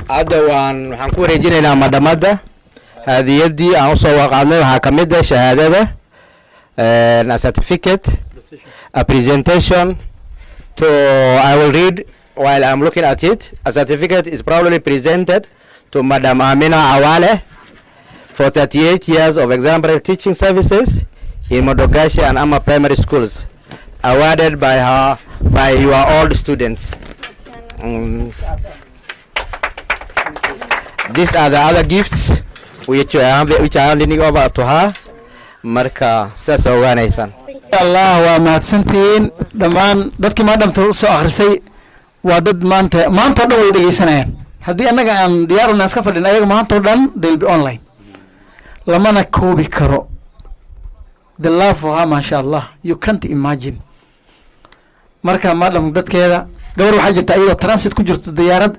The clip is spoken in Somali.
أدوان حنكون رجينا مدة هذه يدي أو سواء قادنا هكمدة شهادة a certificate a presentation to I will read while I'm looking at it. A certificate is probably presented to Madam Amina Awale for 38 years of exemplary teaching services in Modogashi and Amma primary schools, awarded by your old students. These are the other gifts which I am handing over to her. Marka sasa ogaanaysan. Allah wa mahadsantiin dhamaan dadkii maadamta soo akhrisay waa dad maanta dhan way dhageysanayaan. Haddii annaga aan diyaar una iska fadhin ayaga maanta dhan they'll be online. Lamana koobi karo. The love for her, mashallah, you can't imagine. Marka maadam dadkeeda gabar waxaa jirta iyadoo transit ku jirto diyaarad